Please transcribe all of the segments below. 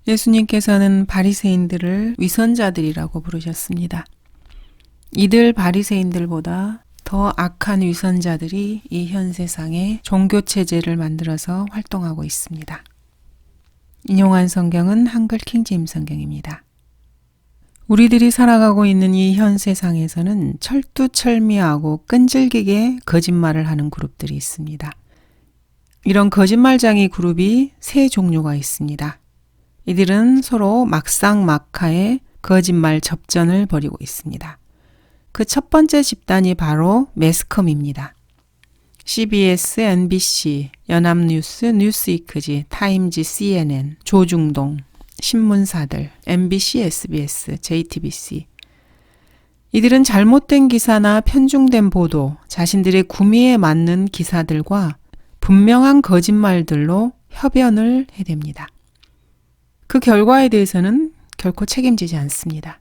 예수님께서는 바리새인들을 위선자들이라고 부르셨습니다. 이들 바리새인들보다 더 악한 위선자들이 이 현 세상에 종교체제를 만들어서 활동하고 있습니다. 인용한 성경은 한글 킹제임스 성경입니다. 우리들이 살아가고 있는 이 현 세상에서는 철두철미하고 끈질기게 거짓말을 하는 그룹들이 있습니다. 이런 거짓말쟁이 그룹이 세 종류가 있습니다. 이들은 서로 막상막하의 거짓말 접전을 벌이고 있습니다. 그 첫 번째 집단이 바로 매스컴입니다. CBS, NBC, 연합뉴스, 뉴스위크지, 타임지, CNN, 조중동, 신문사들, MBC, SBS, JTBC. 이들은 잘못된 기사나 편중된 보도, 자신들의 구미에 맞는 기사들과 분명한 거짓말들로 협연을 해댑니다. 그 결과에 대해서는 결코 책임지지 않습니다.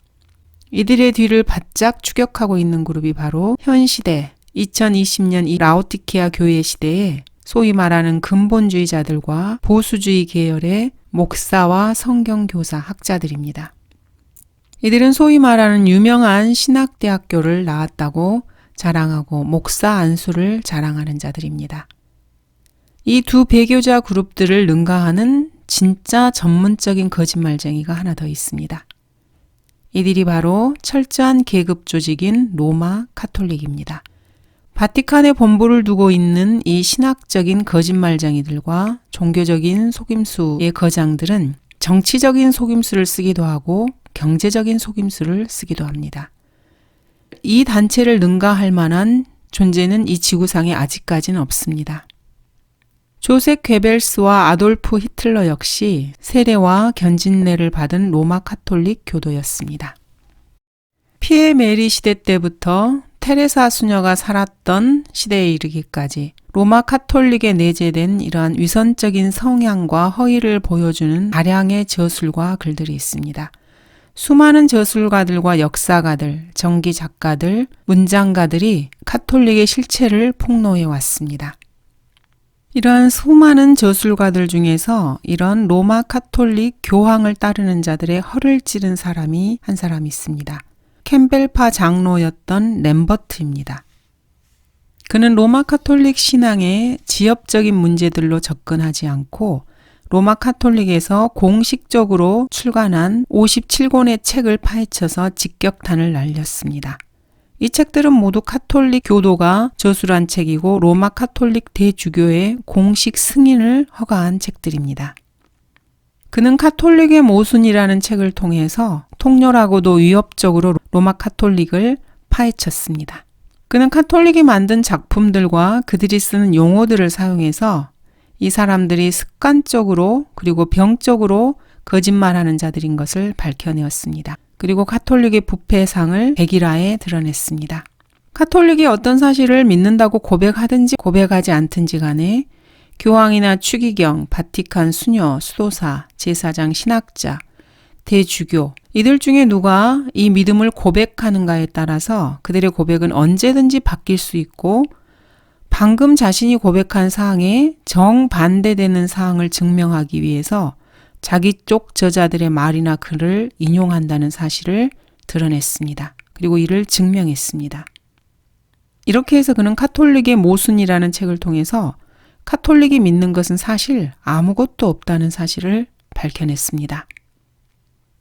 이들의 뒤를 바짝 추격하고 있는 그룹이 바로 현 시대 2020년 이 라오디케아 교회 시대에 소위 말하는 근본주의자들과 보수주의 계열의 목사와 성경교사 학자들입니다. 이들은 소위 말하는 유명한 신학대학교를 나왔다고 자랑하고 목사 안수를 자랑하는 자들입니다. 이 두 배교자 그룹들을 능가하는 진짜 전문적인 거짓말쟁이가 하나 더 있습니다. 이들이 바로 철저한 계급 조직인 로마 카톨릭입니다. 바티칸에 본부를 두고 있는 이 신학적인 거짓말쟁이들과 종교적인 속임수의 거장들은 정치적인 속임수를 쓰기도 하고 경제적인 속임수를 쓰기도 합니다. 이 단체를 능가할 만한 존재는 이 지구상에 아직까지는 없습니다. 조셉 괴벨스와 아돌프 히틀러 역시 세례와 견진례를 받은 로마 카톨릭 교도였습니다. 피에 메리 시대 때부터 테레사 수녀가 살았던 시대에 이르기까지 로마 카톨릭에 내재된 이러한 위선적인 성향과 허위를 보여주는 다량의 저술과 글들이 있습니다. 수많은 저술가들과 역사가들, 전기 작가들, 문장가들이 카톨릭의 실체를 폭로해 왔습니다. 이러한 수많은 저술가들 중에서 이런 로마 카톨릭 교황을 따르는 자들의 허를 찌른 사람이 한 사람 있습니다. 캠벨파 장로였던 램버트입니다. 그는 로마 카톨릭 신앙의 지엽적인 문제들로 접근하지 않고 로마 카톨릭에서 공식적으로 출간한 57권의 책을 파헤쳐서 직격탄을 날렸습니다. 이 책들은 모두 카톨릭 교도가 저술한 책이고 로마 카톨릭 대주교의 공식 승인을 허가한 책들입니다. 그는 카톨릭의 모순이라는 책을 통해서 통렬하고도 위협적으로 로마 카톨릭을 파헤쳤습니다. 그는 카톨릭이 만든 작품들과 그들이 쓰는 용어들을 사용해서 이 사람들이 습관적으로 그리고 병적으로 거짓말하는 자들인 것을 밝혀내었습니다. 그리고 카톨릭의 부패상을 백일화에 드러냈습니다. 카톨릭이 어떤 사실을 믿는다고 고백하든지 고백하지 않든지 간에 교황이나 추기경, 바티칸 수녀, 수도사, 제사장, 신학자, 대주교 이들 중에 누가 이 믿음을 고백하는가에 따라서 그들의 고백은 언제든지 바뀔 수 있고 방금 자신이 고백한 사항에 정반대되는 사항을 증명하기 위해서 자기 쪽 저자들의 말이나 글을 인용한다는 사실을 드러냈습니다. 그리고 이를 증명했습니다. 이렇게 해서 그는 카톨릭의 모순이라는 책을 통해서 카톨릭이 믿는 것은 사실 아무것도 없다는 사실을 밝혀냈습니다.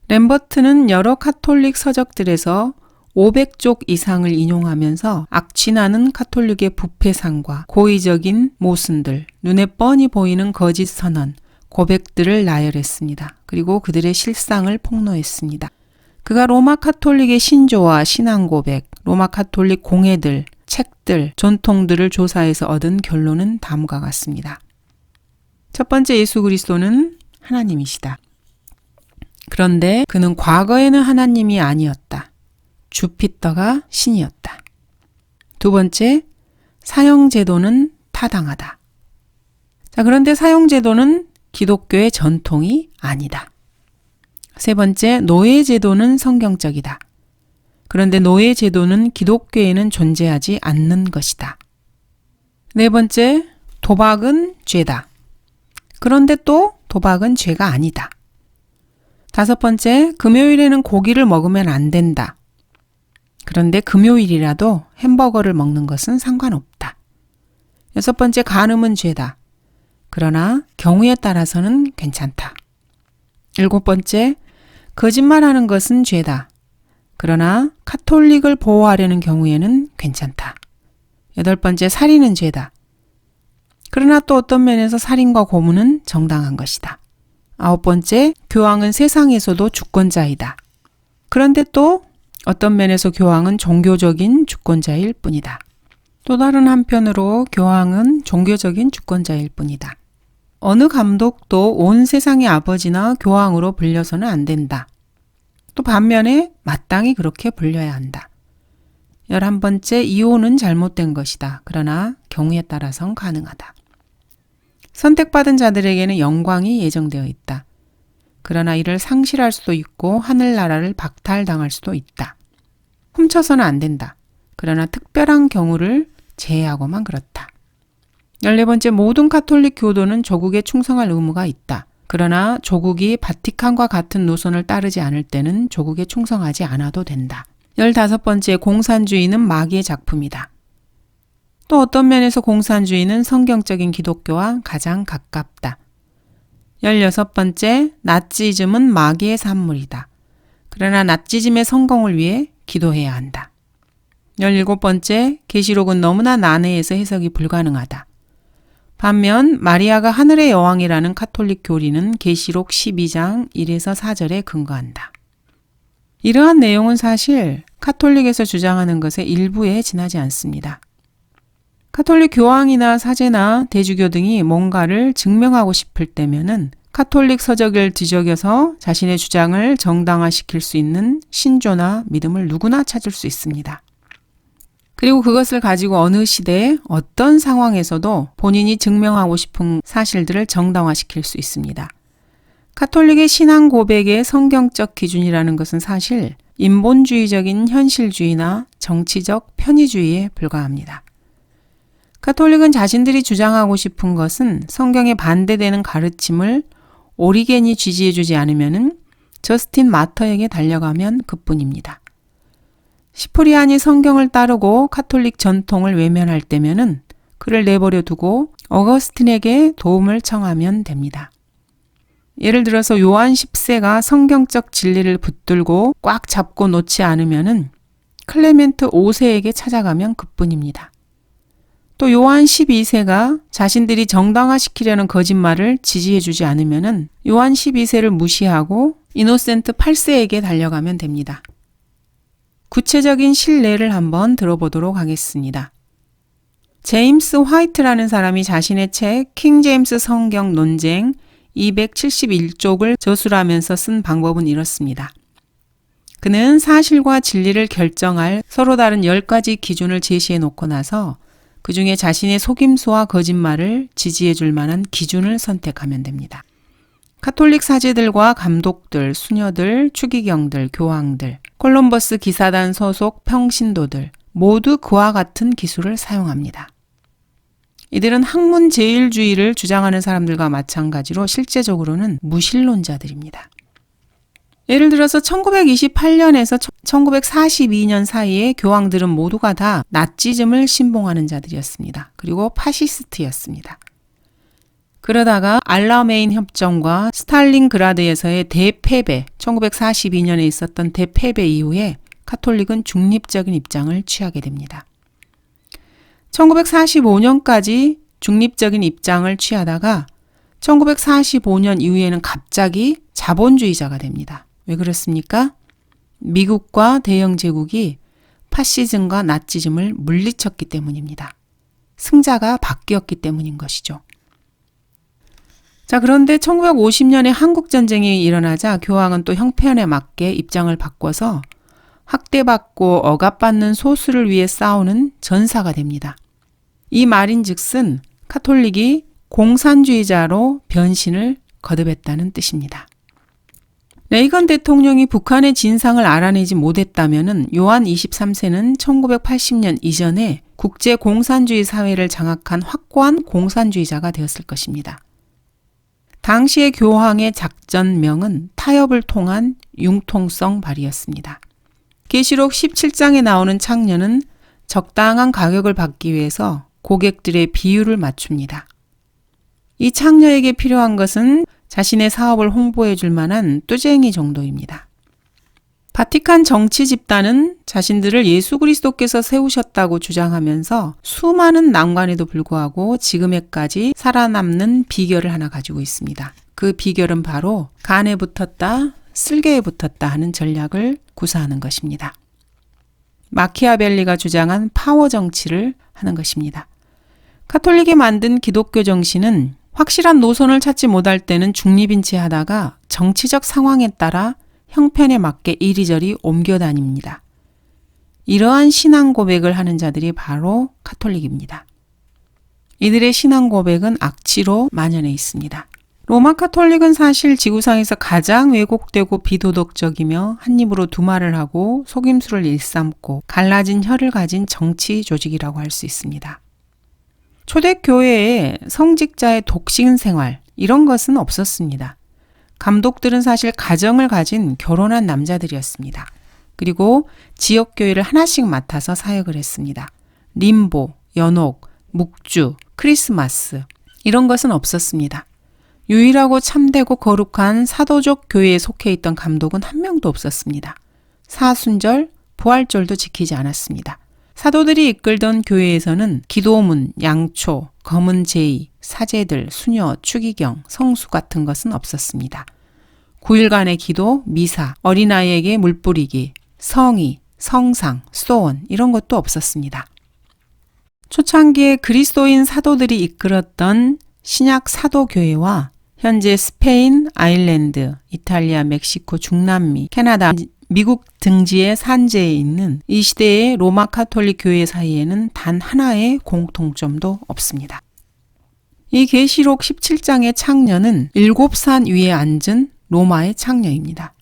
램버트는 여러 카톨릭 서적들에서 500쪽 이상을 인용하면서 악취나는 카톨릭의 부패상과 고의적인 모순들, 눈에 뻔히 보이는 거짓 선언, 고백들을 나열했습니다. 그리고 그들의 실상을 폭로했습니다. 그가 로마 카톨릭의 신조와 신앙 고백, 로마 카톨릭 공회들, 책들, 전통들을 조사해서 얻은 결론은 다음과 같습니다. 첫 번째, 예수 그리스도는 하나님이시다. 그런데 그는 과거에는 하나님이 아니었다. 주피터가 신이었다. 두 번째, 사형제도는 타당하다. 그런데 사형제도는 기독교의 전통이 아니다. 세 번째, 노예제도는 성경적이다. 그런데 노예제도는 기독교에는 존재하지 않는 것이다. 네 번째, 도박은 죄다. 그런데 또 도박은 죄가 아니다. 5번째, 금요일에는 고기를 먹으면 안 된다. 그런데 금요일이라도 햄버거를 먹는 것은 상관없다. 6번째, 간음은 죄다. 그러나 경우에 따라서는 괜찮다. 7번째, 거짓말하는 것은 죄다. 그러나 카톨릭을 보호하려는 경우에는 괜찮다. 8번째, 살인은 죄다. 그러나 또 어떤 면에서 살인과 고문은 정당한 것이다. 9번째, 교황은 세상에서도 주권자이다. 그런데 또 어떤 면에서 교황은 종교적인 주권자일 뿐이다. 또 다른 한편으로 교황은 종교적인 주권자일 뿐이다. 어느 감독도 온 세상의 아버지나 교황으로 불려서는 안 된다. 또 반면에 마땅히 그렇게 불려야 한다. 11번째, 이혼은 잘못된 것이다. 그러나 경우에 따라선 가능하다. 선택받은 자들에게는 영광이 예정되어 있다. 그러나 이를 상실할 수도 있고 하늘나라를 박탈당할 수도 있다. 훔쳐서는 안 된다. 그러나 특별한 경우를 제외하고만 그렇다. 14번째, 모든 카톨릭 교도는 조국에 충성할 의무가 있다. 그러나 조국이 바티칸과 같은 노선을 따르지 않을 때는 조국에 충성하지 않아도 된다. 15번째, 공산주의는 마귀의 작품이다. 또 어떤 면에서 공산주의는 성경적인 기독교와 가장 가깝다. 16번째, 나치즘은 마귀의 산물이다. 그러나 나치즘의 성공을 위해 기도해야 한다. 17번째, 계시록은 너무나 난해해서 해석이 불가능하다. 반면 마리아가 하늘의 여왕이라는 카톨릭 교리는 계시록 12장 1에서 4절에 근거한다. 이러한 내용은 사실 카톨릭에서 주장하는 것의 일부에 지나지 않습니다. 카톨릭 교황이나 사제나 대주교 등이 뭔가를 증명하고 싶을 때면은 카톨릭 서적을 뒤적여서 자신의 주장을 정당화시킬 수 있는 신조나 믿음을 누구나 찾을 수 있습니다. 그리고 그것을 가지고 어느 시대에 어떤 상황에서도 본인이 증명하고 싶은 사실들을 정당화시킬 수 있습니다. 카톨릭의 신앙 고백의 성경적 기준이라는 것은 사실 인본주의적인 현실주의나 정치적 편의주의에 불과합니다. 카톨릭은 자신들이 주장하고 싶은 것은 성경에 반대되는 가르침을 오리겐이 지지해주지 않으면 저스틴 마터에게 달려가면 그뿐입니다. 시프리안이 성경을 따르고 카톨릭 전통을 외면할 때면은 그를 내버려 두고 어거스틴에게 도움을 청하면 됩니다. 예를 들어서 요한 10세가 성경적 진리를 붙들고 꽉 잡고 놓지 않으면은 클레멘트 5세에게 찾아가면 그뿐입니다. 또 요한 12세가 자신들이 정당화시키려는 거짓말을 지지해주지 않으면은 요한 12세를 무시하고 이노센트 8세에게 달려가면 됩니다. 구체적인 실례를 한번 들어보도록 하겠습니다. 제임스 화이트라는 사람이 자신의 책 킹 제임스 성경 논쟁 271쪽을 저술하면서 쓴 방법은 이렇습니다. 그는 사실과 진리를 결정할 서로 다른 10가지 기준을 제시해 놓고 나서 그 중에 자신의 속임수와 거짓말을 지지해 줄 만한 기준을 선택하면 됩니다. 카톨릭 사제들과 감독들, 수녀들, 추기경들, 교황들, 콜럼버스 기사단 소속 평신도들 모두 그와 같은 기술을 사용합니다. 이들은 학문제일주의를 주장하는 사람들과 마찬가지로 실제적으로는 무신론자들입니다. 예를 들어서 1928년에서 1942년 사이에 교황들은 모두가 다 나치즘을 신봉하는 자들이었습니다. 그리고 파시스트였습니다. 그러다가 알라메인 협정과 스탈린그라드에서의 대패배, 1942년에 있었던 대패배 이후에 카톨릭은 중립적인 입장을 취하게 됩니다. 1945년까지 중립적인 입장을 취하다가 1945년 이후에는 갑자기 자본주의자가 됩니다. 왜 그렇습니까? 미국과 대영 제국이 파시즘과 나치즘을 물리쳤기 때문입니다. 승자가 바뀌었기 때문인 것이죠. 자, 그런데 1950년에 한국전쟁이 일어나자 교황은 또 형편에 맞게 입장을 바꿔서 학대받고 억압받는 소수를 위해 싸우는 전사가 됩니다. 이 말인즉슨 카톨릭이 공산주의자로 변신을 거듭했다는 뜻입니다. 레이건 대통령이 북한의 진상을 알아내지 못했다면 요한 23세는 1980년 이전에 국제 공산주의 사회를 장악한 확고한 공산주의자가 되었을 것입니다. 당시의 교황의 작전명은 타협을 통한 융통성 발휘였습니다. 계시록 17장에 나오는 창녀는 적당한 가격을 받기 위해서 고객들의 비율을 맞춥니다. 이 창녀에게 필요한 것은 자신의 사업을 홍보해 줄 만한 뚜쟁이 정도입니다. 바티칸 정치 집단은 자신들을 예수 그리스도께서 세우셨다고 주장하면서 수많은 난관에도 불구하고 지금에까지 살아남는 비결을 하나 가지고 있습니다. 그 비결은 바로 간에 붙었다, 쓸개에 붙었다 하는 전략을 구사하는 것입니다. 마키아벨리가 주장한 파워 정치를 하는 것입니다. 카톨릭이 만든 기독교 정신은 확실한 노선을 찾지 못할 때는 중립인 채 하다가 정치적 상황에 따라 형편에 맞게 이리저리 옮겨 다닙니다. 이러한 신앙 고백을 하는 자들이 바로 카톨릭입니다. 이들의 신앙 고백은 악취로 만연해 있습니다. 로마 카톨릭은 사실 지구상에서 가장 왜곡되고 비도덕적이며 한 입으로 두 말을 하고 속임수를 일삼고 갈라진 혀를 가진 정치 조직이라고 할 수 있습니다. 초대교회에 성직자의 독신 생활 이런 것은 없었습니다. 감독들은 사실 가정을 가진 결혼한 남자들이었습니다. 그리고 지역교회를 하나씩 맡아서 사역을 했습니다. 림보, 연옥, 묵주, 크리스마스 이런 것은 없었습니다. 유일하고 참되고 거룩한 사도적 교회에 속해 있던 감독은 한 명도 없었습니다. 사순절, 부활절도 지키지 않았습니다. 사도들이 이끌던 교회에서는 기도문, 양초, 검은 제의, 사제들, 수녀, 추기경, 성수 같은 것은 없었습니다. 9일간의 기도, 미사, 어린아이에게 물 뿌리기, 성의, 성상, 수도원 이런 것도 없었습니다. 초창기에 그리스도인 사도들이 이끌었던 신약 사도교회와 현재 스페인, 아일랜드, 이탈리아, 멕시코, 중남미, 캐나다, 미국 등지의 산지에 있는 이 시대의 로마 카톨릭 교회 사이에는 단 하나의 공통점도 없습니다. 이 계시록 17장의 창녀는 7산 위에 앉은 로마의 창녀입니다.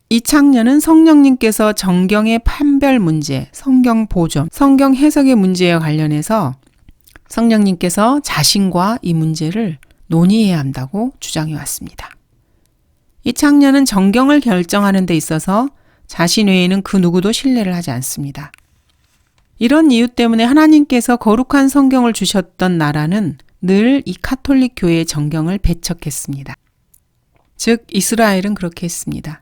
이 창녀는 성령님께서 정경의 판별 문제, 성경 보존, 성경 해석의 문제에 관련해서 성령님께서 자신과 이 문제를 논의해야 한다고 주장해 왔습니다. 이 창녀는 정경을 결정하는 데 있어서 자신 외에는 그 누구도 신뢰를 하지 않습니다. 이런 이유 때문에 하나님께서 거룩한 성경을 주셨던 나라는 늘 이 카톨릭 교회의 정경을 배척했습니다. 즉 이스라엘은 그렇게 했습니다.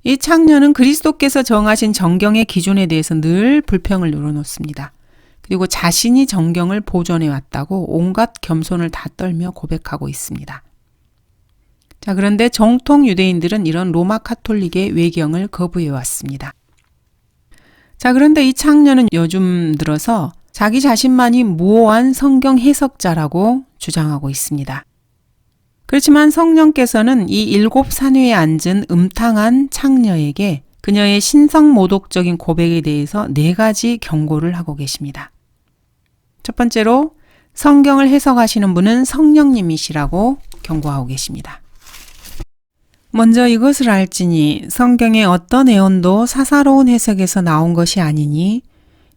이 창녀는 그리스도께서 정하신 정경의 기준에 대해서 늘 불평을 늘어놓습니다. 그리고 자신이 정경을 보존해 왔다고 온갖 겸손을 다 떨며 고백하고 있습니다. 자, 그런데 정통 유대인들은 이런 로마 카톨릭의 외경을 거부해 왔습니다. 자, 그런데 이 창녀는 요즘 들어서 자기 자신만이 무오한 성경 해석자라고 주장하고 있습니다. 그렇지만 성령께서는 이 7산 위에 앉은 음탕한 창녀에게 그녀의 신성모독적인 고백에 대해서 4가지 경고를 하고 계십니다. 첫 번째로 성경을 해석하시는 분은 성령님이시라고 경고하고 계십니다. 먼저 이것을 알지니 성경의 어떤 예언도 사사로운 해석에서 나온 것이 아니니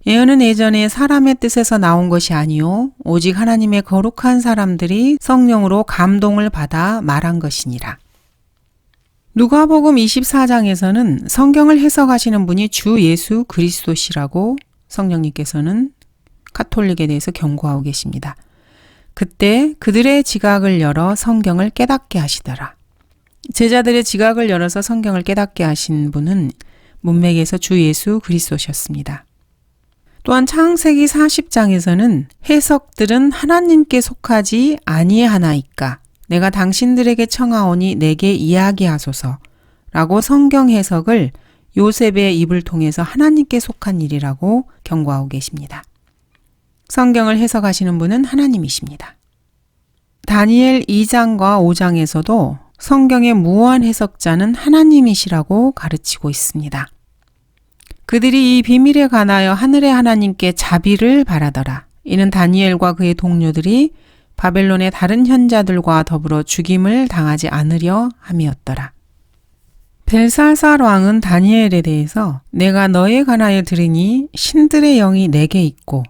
예언은 예전에 사람의 뜻에서 나온 것이 아니요 오직 하나님의 거룩한 사람들이 성령으로 감동을 받아 말한 것이니라. 누가복음 24장에서는 성경을 해석하시는 분이 주 예수 그리스도시라고 성령님께서는 카톨릭에 대해서 경고하고 계십니다. 그때 그들의 지각을 열어 성경을 깨닫게 하시더라. 제자들의 지각을 열어서 성경을 깨닫게 하신 분은 문맥에서 주 예수 그리스도셨습니다. 또한 창세기 40장에서는 해석들은 하나님께 속하지 아니하나이까 내가 당신들에게 청하오니 내게 이야기하소서 라고 성경 해석을 요셉의 입을 통해서 하나님께 속한 일이라고 경고하고 계십니다. 성경을 해석하시는 분은 하나님이십니다. 다니엘 2장과 5장에서도 성경의 무한 해석자는 하나님이시라고 가르치고 있습니다. 그들이 이 비밀에 관하여 하늘의 하나님께 자비를 바라더라. 이는 다니엘과 그의 동료들이 바벨론의 다른 현자들과 더불어 죽임을 당하지 않으려 함이었더라. 벨사살 왕은 다니엘에 대해서 내가 너에 관하여 들으니 신들의 영이 내게 있고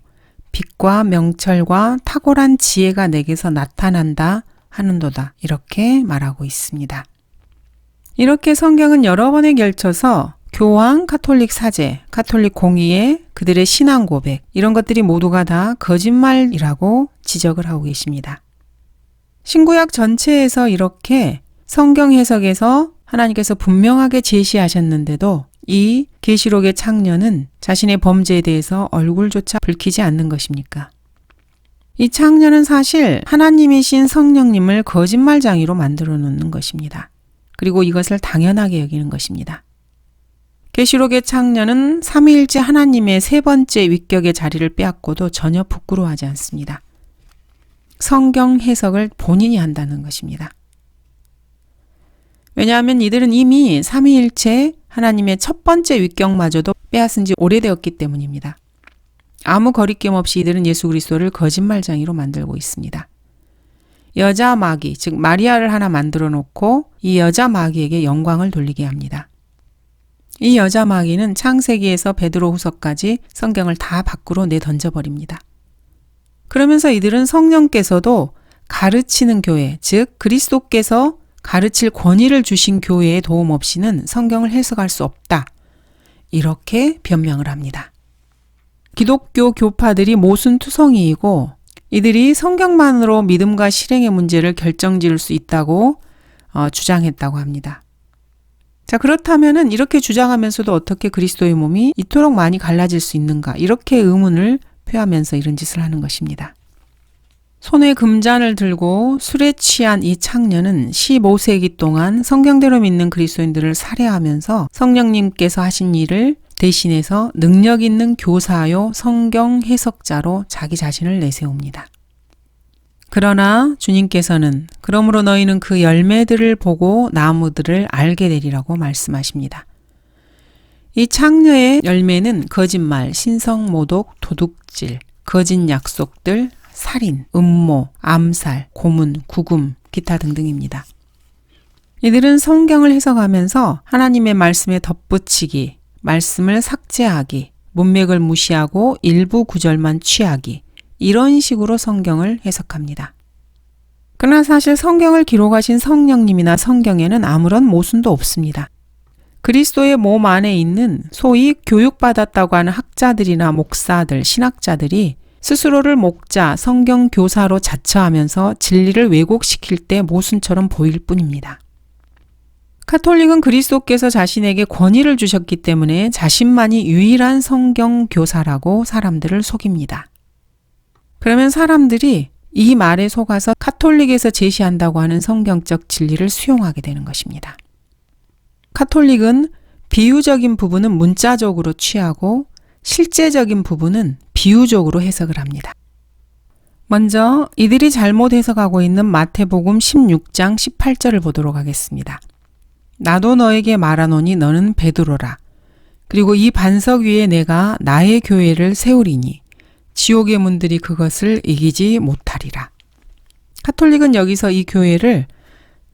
빛과 명철과 탁월한 지혜가 내게서 나타난다 하는도다. 이렇게 말하고 있습니다. 이렇게 성경은 여러 번에 걸쳐서 교황, 카톨릭 사제, 카톨릭 공의회, 그들의 신앙 고백 이런 것들이 모두가 다 거짓말이라고 지적을 하고 계십니다. 신구약 전체에서 이렇게 성경 해석에서 하나님께서 분명하게 제시하셨는데도 이 계시록의 창녀는 자신의 범죄에 대해서 얼굴조차 붉히지 않는 것입니까? 이 창녀는 사실 하나님이신 성령님을 거짓말장이로 만들어 놓는 것입니다. 그리고 이것을 당연하게 여기는 것입니다. 계시록의 창녀는 삼위일체 하나님의 세 번째 위격의 자리를 빼앗고도 전혀 부끄러워하지 않습니다. 성경 해석을 본인이 한다는 것입니다. 왜냐하면 이들은 이미 삼위일체 하나님의 첫 번째 위격마저도 빼앗은 지 오래되었기 때문입니다. 아무 거리낌 없이 이들은 예수 그리스도를 거짓말장이로 만들고 있습니다. 여자 마귀, 즉 마리아를 하나 만들어 놓고 이 여자 마귀에게 영광을 돌리게 합니다. 이 여자 마귀는 창세기에서 베드로후서까지 성경을 다 밖으로 내던져버립니다. 그러면서 이들은 성령께서도 가르치는 교회, 즉 그리스도께서 가르칠 권위를 주신 교회의 도움 없이는 성경을 해석할 수 없다. 이렇게 변명을 합니다. 기독교 교파들이 모순투성이이고 이들이 성경만으로 믿음과 실행의 문제를 결정지을 수 있다고 주장했다고 합니다. 자, 그렇다면은 이렇게 주장하면서도 어떻게 그리스도의 몸이 이토록 많이 갈라질 수 있는가? 이렇게 의문을 표하면서 이런 짓을 하는 것입니다. 손에 금잔을 들고 술에 취한 이 창녀는 15세기 동안 성경대로 믿는 그리스도인들을 살해하면서 성령님께서 하신 일을 대신해서 능력 있는 교사요 성경 해석자로 자기 자신을 내세웁니다. 그러나 주님께서는 그러므로 너희는 그 열매들을 보고 나무들을 알게 되리라고 말씀하십니다. 이 창녀의 열매는 거짓말, 신성모독, 도둑질, 거짓 약속들, 살인, 음모, 암살, 고문, 구금, 기타 등등입니다. 이들은 성경을 해석하면서 하나님의 말씀에 덧붙이기, 말씀을 삭제하기, 문맥을 무시하고 일부 구절만 취하기, 이런 식으로 성경을 해석합니다. 그러나 사실 성경을 기록하신 성령님이나 성경에는 아무런 모순도 없습니다. 그리스도의 몸 안에 있는 소위 교육받았다고 하는 학자들이나 목사들, 신학자들이 스스로를 목자, 성경 교사로 자처하면서 진리를 왜곡시킬 때 모순처럼 보일 뿐입니다. 카톨릭은 그리스도께서 자신에게 권위를 주셨기 때문에 자신만이 유일한 성경 교사라고 사람들을 속입니다. 그러면 사람들이 이 말에 속아서 카톨릭에서 제시한다고 하는 성경적 진리를 수용하게 되는 것입니다. 카톨릭은 비유적인 부분은 문자적으로 취하고 실제적인 부분은 비유적으로 해석을 합니다. 먼저 이들이 잘못 해석하고 있는 마태복음 16장 18절을 보도록 하겠습니다. 나도 너에게 말하노니 너는 베드로라. 그리고 이 반석 위에 내가 나의 교회를 세우리니 지옥의 문들이 그것을 이기지 못하리라. 카톨릭은 여기서 이 교회를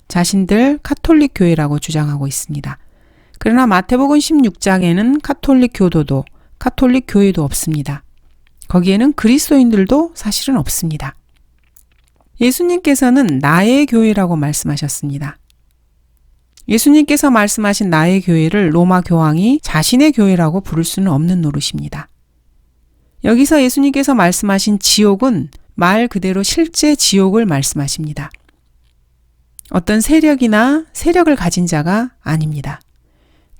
자신들 카톨릭 교회라고 주장하고 있습니다. 그러나 마태복음 16장에는 카톨릭 교도도 카톨릭 교회도 없습니다. 거기에는 그리스도인들도 사실은 없습니다. 예수님께서는 나의 교회라고 말씀하셨습니다. 예수님께서 말씀하신 나의 교회를 로마 교황이 자신의 교회라고 부를 수는 없는 노릇입니다. 여기서 예수님께서 말씀하신 지옥은 말 그대로 실제 지옥을 말씀하십니다. 어떤 세력을 가진 자가 아닙니다.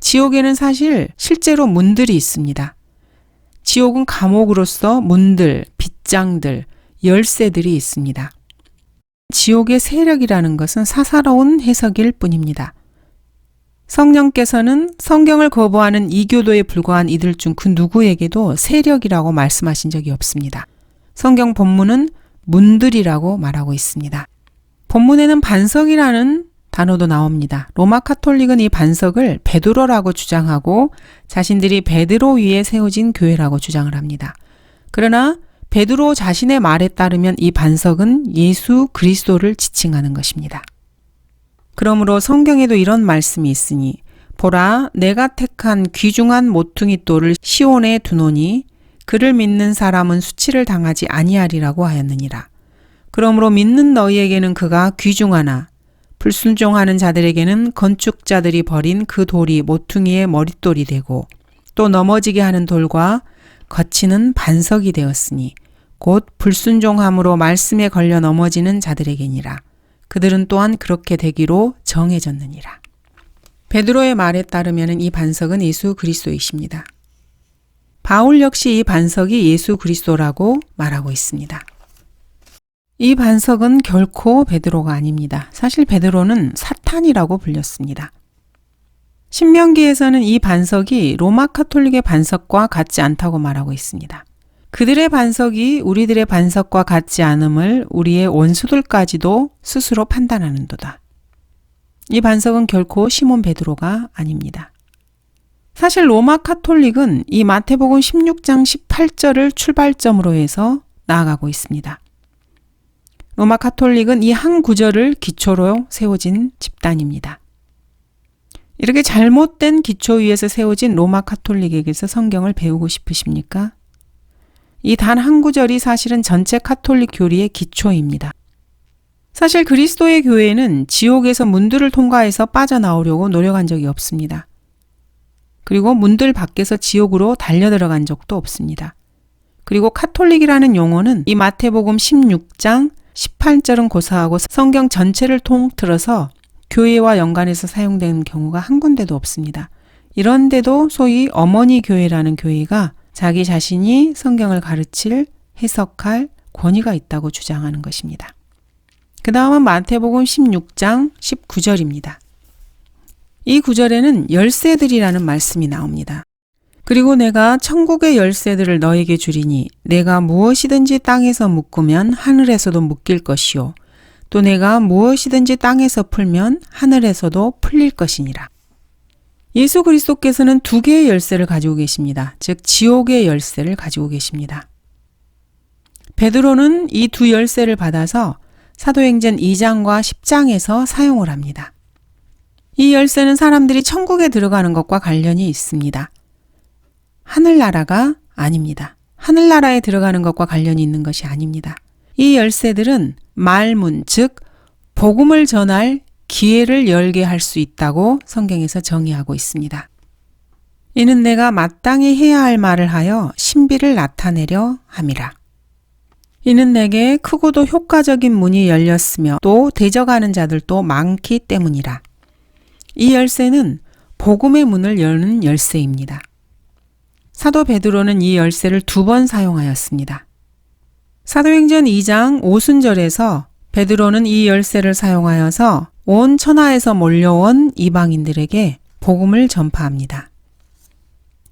지옥에는 사실 실제로 문들이 있습니다. 지옥은 감옥으로서 문들, 빗장들, 열쇠들이 있습니다. 지옥의 세력이라는 것은 사사로운 해석일 뿐입니다. 성령께서는 성경을 거부하는 이교도에 불과한 이들 중 그 누구에게도 세력이라고 말씀하신 적이 없습니다. 성경 본문은 문들이라고 말하고 있습니다. 본문에는 반석이라는 단어도 나옵니다. 로마 카톨릭은 이 반석을 베드로라고 주장하고 자신들이 베드로 위에 세워진 교회라고 주장을 합니다. 그러나 베드로 자신의 말에 따르면 이 반석은 예수 그리스도를 지칭하는 것입니다. 그러므로 성경에도 이런 말씀이 있으니 보라 내가 택한 귀중한 모퉁이 돌을 시온에 두노니 그를 믿는 사람은 수치를 당하지 아니하리라고 하였느니라. 그러므로 믿는 너희에게는 그가 귀중하나 불순종하는 자들에게는 건축자들이 버린 그 돌이 모퉁이의 머릿돌이 되고 또 넘어지게 하는 돌과 거치는 반석이 되었으니 곧 불순종함으로 말씀에 걸려 넘어지는 자들에게니라. 그들은 또한 그렇게 되기로 정해졌느니라. 베드로의 말에 따르면 이 반석은 예수 그리스도이십니다. 바울 역시 이 반석이 예수 그리스도라고 말하고 있습니다. 이 반석은 결코 베드로가 아닙니다. 사실 베드로는 사탄이라고 불렸습니다. 신명기에서는 이 반석이 로마 카톨릭의 반석과 같지 않다고 말하고 있습니다. 그들의 반석이 우리들의 반석과 같지 않음을 우리의 원수들까지도 스스로 판단하는도다. 이 반석은 결코 시몬 베드로가 아닙니다. 사실 로마 카톨릭은 이 마태복음 16장 18절을 출발점으로 해서 나아가고 있습니다. 로마 카톨릭은 이 한 구절을 기초로 세워진 집단입니다. 이렇게 잘못된 기초 위에서 세워진 로마 카톨릭에게서 성경을 배우고 싶으십니까? 이 단 한 구절이 사실은 전체 카톨릭 교리의 기초입니다. 사실 그리스도의 교회는 지옥에서 문들을 통과해서 빠져나오려고 노력한 적이 없습니다. 그리고 문들 밖에서 지옥으로 달려들어간 적도 없습니다. 그리고 카톨릭이라는 용어는 이 마태복음 16장 18절은 고사하고 성경 전체를 통틀어서 교회와 연관해서 사용되는 경우가 한 군데도 없습니다. 이런데도 소위 어머니 교회라는 교회가 자기 자신이 성경을 가르칠, 해석할 권위가 있다고 주장하는 것입니다. 그 다음은 마태복음 16장 19절입니다. 이 구절에는 열쇠들이라는 말씀이 나옵니다. 그리고 내가 천국의 열쇠들을 너에게 주리니 내가 무엇이든지 땅에서 묶으면 하늘에서도 묶일 것이요 또 내가 무엇이든지 땅에서 풀면 하늘에서도 풀릴 것이니라. 예수 그리스도께서는 두 개의 열쇠를 가지고 계십니다. 즉 지옥의 열쇠를 가지고 계십니다. 베드로는 이 두 열쇠를 받아서 사도행전 2장과 10장에서 사용을 합니다. 이 열쇠는 사람들이 천국에 들어가는 것과 관련이 있습니다. 하늘나라가 아닙니다. 하늘나라에 들어가는 것과 관련이 있는 것이 아닙니다. 이 열쇠들은 말문, 즉 복음을 전할 기회를 열게 할 수 있다고 성경에서 정의하고 있습니다. 이는 내가 마땅히 해야 할 말을 하여 신비를 나타내려 함이라. 이는 내게 크고도 효과적인 문이 열렸으며 또 대적하는 자들도 많기 때문이라. 이 열쇠는 복음의 문을 여는 열쇠입니다. 사도 베드로는 이 열쇠를 2번 사용하였습니다. 사도행전 2장 오순절에서 베드로는 이 열쇠를 사용하여서 온 천하에서 몰려온 이방인들에게 복음을 전파합니다.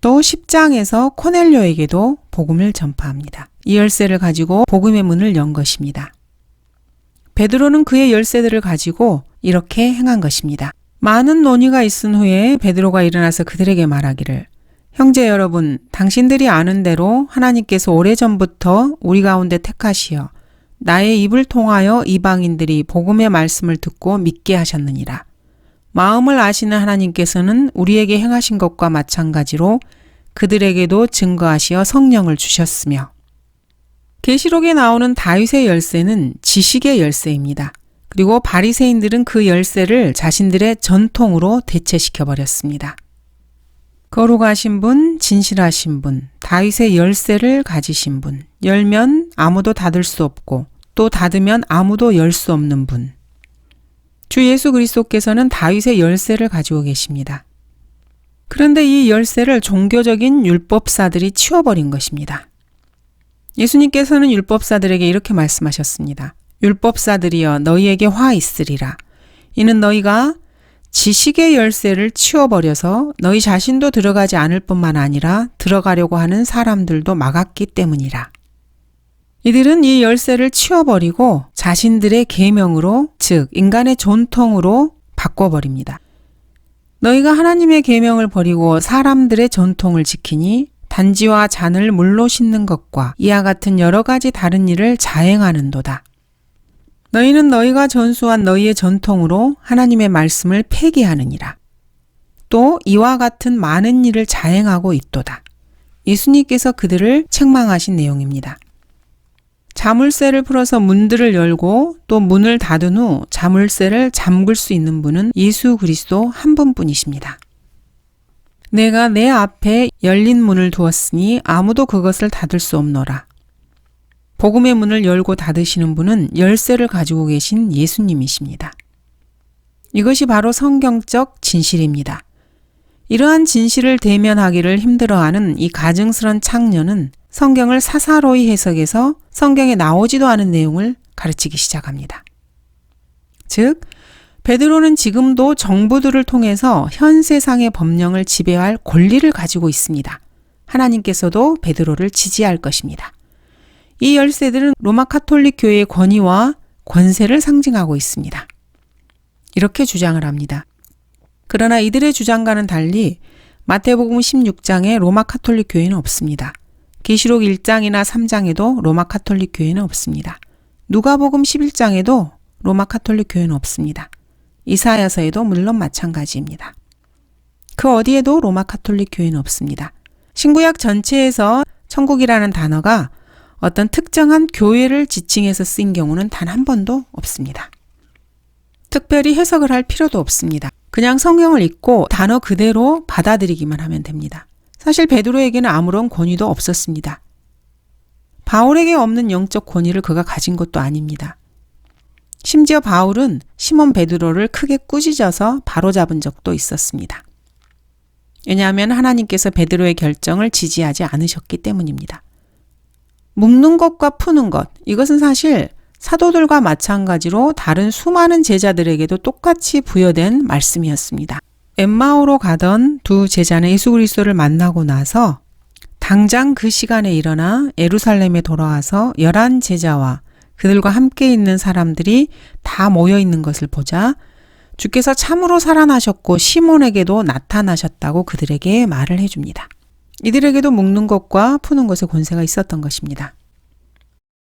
또 10장에서 코넬료에게도 복음을 전파합니다. 이 열쇠를 가지고 복음의 문을 연 것입니다. 베드로는 그의 열쇠들을 가지고 이렇게 행한 것입니다. 많은 논의가 있은 후에 베드로가 일어나서 그들에게 말하기를 형제 여러분, 당신들이 아는 대로 하나님께서 오래전부터 우리 가운데 택하시어 나의 입을 통하여 이방인들이 복음의 말씀을 듣고 믿게 하셨느니라. 마음을 아시는 하나님께서는 우리에게 행하신 것과 마찬가지로 그들에게도 증거하시어 성령을 주셨으며 계시록에 나오는 다윗의 열쇠는 지식의 열쇠입니다. 그리고 바리새인들은 그 열쇠를 자신들의 전통으로 대체시켜 버렸습니다. 거룩하신 분, 진실하신 분, 다윗의 열쇠를 가지신 분, 열면 아무도 닫을 수 없고 또 닫으면 아무도 열 수 없는 분. 주 예수 그리스도께서는 다윗의 열쇠를 가지고 계십니다. 그런데 이 열쇠를 종교적인 율법사들이 치워버린 것입니다. 예수님께서는 율법사들에게 이렇게 말씀하셨습니다. 율법사들이여 너희에게 화 있으리라. 이는 너희가 지식의 열쇠를 치워버려서 너희 자신도 들어가지 않을 뿐만 아니라 들어가려고 하는 사람들도 막았기 때문이라. 이들은 이 열쇠를 치워버리고 자신들의 계명으로, 즉 인간의 전통으로 바꿔버립니다. 너희가 하나님의 계명을 버리고 사람들의 전통을 지키니 단지와 잔을 물로 씻는 것과 이와 같은 여러 가지 다른 일을 자행하는도다. 너희는 너희가 전수한 너희의 전통으로 하나님의 말씀을 폐기하느니라. 또 이와 같은 많은 일을 자행하고 있도다. 예수님께서 그들을 책망하신 내용입니다. 자물쇠를 풀어서 문들을 열고 또 문을 닫은 후 자물쇠를 잠글 수 있는 분은 예수 그리스도 한 분뿐이십니다. 내가 내 앞에 열린 문을 두었으니 아무도 그것을 닫을 수 없노라. 복음의 문을 열고 닫으시는 분은 열쇠를 가지고 계신 예수님이십니다. 이것이 바로 성경적 진실입니다. 이러한 진실을 대면하기를 힘들어하는 이 가증스런 창녀는 성경을 사사로이 해석해서 성경에 나오지도 않은 내용을 가르치기 시작합니다. 즉, 베드로는 지금도 정부들을 통해서 현 세상의 법령을 지배할 권리를 가지고 있습니다. 하나님께서도 베드로를 지지할 것입니다. 이 열쇠들은 로마 카톨릭 교회의 권위와 권세를 상징하고 있습니다. 이렇게 주장을 합니다. 그러나 이들의 주장과는 달리 마태복음 16장에 로마 카톨릭 교회는 없습니다. 계시록 1장이나 3장에도 로마 카톨릭 교회는 없습니다. 누가복음 11장에도 로마 카톨릭 교회는 없습니다. 이사야서에도 물론 마찬가지입니다. 그 어디에도 로마 카톨릭 교회는 없습니다. 신구약 전체에서 천국이라는 단어가 어떤 특정한 교회를 지칭해서 쓰인 경우는 단 한 번도 없습니다. 특별히 해석을 할 필요도 없습니다. 그냥 성경을 읽고 단어 그대로 받아들이기만 하면 됩니다. 사실 베드로에게는 아무런 권위도 없었습니다. 바울에게 없는 영적 권위를 그가 가진 것도 아닙니다. 심지어 바울은 시몬 베드로를 크게 꾸짖어서 바로잡은 적도 있었습니다. 왜냐하면 하나님께서 베드로의 결정을 지지하지 않으셨기 때문입니다. 묶는 것과 푸는 것, 이것은 사실 사도들과 마찬가지로 다른 수많은 제자들에게도 똑같이 부여된 말씀이었습니다. 엠마오로 가던 두 제자는 예수 그리스도를 만나고 나서 당장 그 시간에 일어나 예루살렘에 돌아와서 11 제자와 그들과 함께 있는 사람들이 다 모여 있는 것을 보자 주께서 참으로 살아나셨고 시몬에게도 나타나셨다고 그들에게 말을 해줍니다. 이들에게도 묶는 것과 푸는 것에 권세가 있었던 것입니다.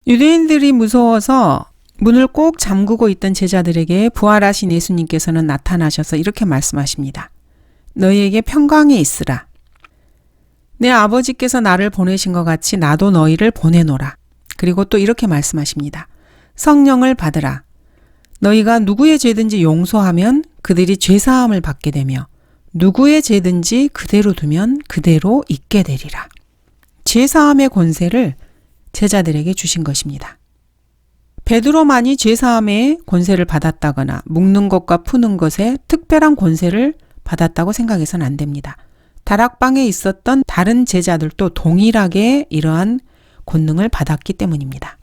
유대인들이 무서워서 문을 꼭 잠그고 있던 제자들에게 부활하신 예수님께서는 나타나셔서 이렇게 말씀하십니다. 너희에게 평강이 있으라. 내 아버지께서 나를 보내신 것 같이 나도 너희를 보내노라. 그리고 또 이렇게 말씀하십니다. 성령을 받으라. 너희가 누구의 죄든지 용서하면 그들이 죄사함을 받게 되며 누구의 죄든지 그대로 두면 그대로 잊게 되리라. 죄사함의 권세를 제자들에게 주신 것입니다. 베드로만이 죄사함의 권세를 받았다거나 묶는 것과 푸는 것에 특별한 권세를 받았다고 생각해서는 안 됩니다. 다락방에 있었던 다른 제자들도 동일하게 이러한 권능을 받았기 때문입니다.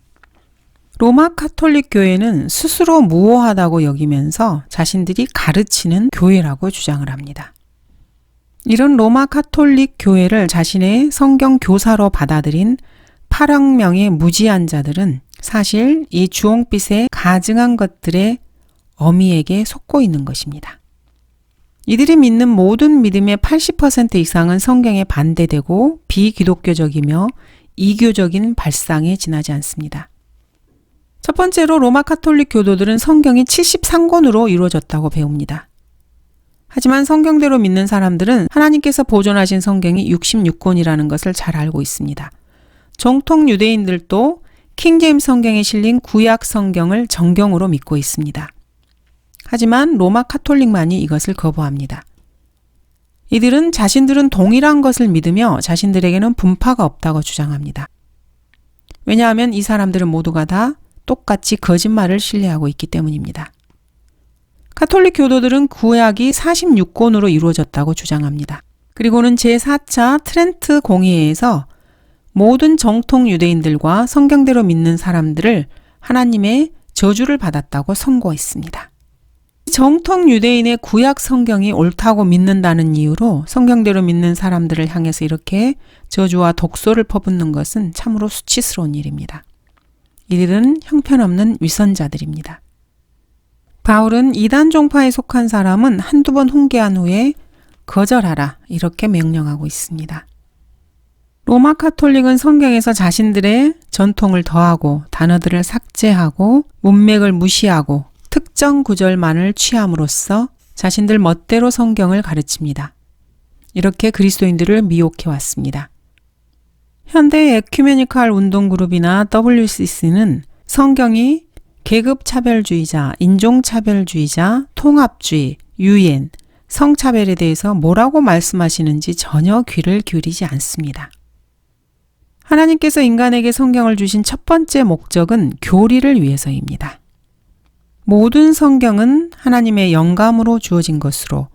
로마 카톨릭 교회는 스스로 무오하다고 여기면서 자신들이 가르치는 교회라고 주장을 합니다. 이런 로마 카톨릭 교회를 자신의 성경 교사로 받아들인 8억 명의 무지한 자들은 사실 이 주홍빛의 가증한 것들의 어미에게 속고 있는 것입니다. 이들이 믿는 모든 믿음의 80% 이상은 성경에 반대되고 비기독교적이며 이교적인 발상에 지나지 않습니다. 첫 번째로 로마 카톨릭 교도들은 성경이 73권으로 이루어졌다고 배웁니다. 하지만 성경대로 믿는 사람들은 하나님께서 보존하신 성경이 66권이라는 것을 잘 알고 있습니다. 정통 유대인들도 킹제임스 성경에 실린 구약 성경을 정경으로 믿고 있습니다. 하지만 로마 카톨릭만이 이것을 거부합니다. 이들은 자신들은 동일한 것을 믿으며 자신들에게는 분파가 없다고 주장합니다. 왜냐하면 이 사람들은 모두가 다 똑같이 거짓말을 신뢰하고 있기 때문입니다. 카톨릭 교도들은 구약이 46권으로 이루어졌다고 주장합니다. 그리고는 제4차 트렌트 공의회에서 모든 정통 유대인들과 성경대로 믿는 사람들을 하나님의 저주를 받았다고 선고했습니다. 정통 유대인의 구약 성경이 옳다고 믿는다는 이유로 성경대로 믿는 사람들을 향해서 이렇게 저주와 독소를 퍼붓는 것은 참으로 수치스러운 일입니다. 이들은 형편없는 위선자들입니다. 바울은 이단 종파에 속한 사람은 한두 번 훈계한 후에 거절하라 이렇게 명령하고 있습니다. 로마 카톨릭은 성경에서 자신들의 전통을 더하고 단어들을 삭제하고 문맥을 무시하고 특정 구절만을 취함으로써 자신들 멋대로 성경을 가르칩니다. 이렇게 그리스도인들을 미혹해 왔습니다. 현대의 에큐메니컬 운동그룹이나 WCC는 성경이 계급차별주의자, 인종차별주의자, 통합주의, 유엔, 성차별에 대해서 뭐라고 말씀하시는지 전혀 귀를 기울이지 않습니다. 하나님께서 인간에게 성경을 주신 첫 번째 목적은 교리를 위해서입니다. 모든 성경은 하나님의 영감으로 주어진 것으로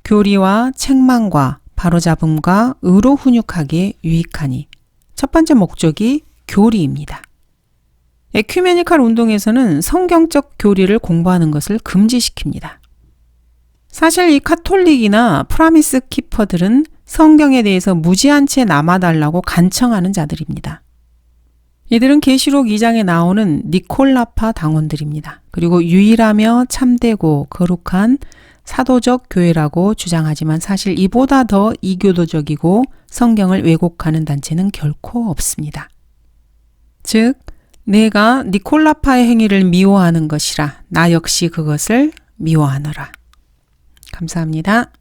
교리와 책망과 바로잡음과 의로 훈육하기에 유익하니 첫 번째 목적이 교리입니다. 에큐메니컬 운동에서는 성경적 교리를 공부하는 것을 금지시킵니다. 사실 이 카톨릭이나 프라미스 키퍼들은 성경에 대해서 무지한 채 남아달라고 간청하는 자들입니다. 이들은 계시록 2장에 나오는 니콜라파 당원들입니다. 그리고 유일하며 참되고 거룩한 사도적 교회라고 주장하지만 사실 이보다 더 이교도적이고 성경을 왜곡하는 단체는 결코 없습니다. 즉, 내가 니콜라파의 행위를 미워하는 것이라 나 역시 그것을 미워하노라. 감사합니다.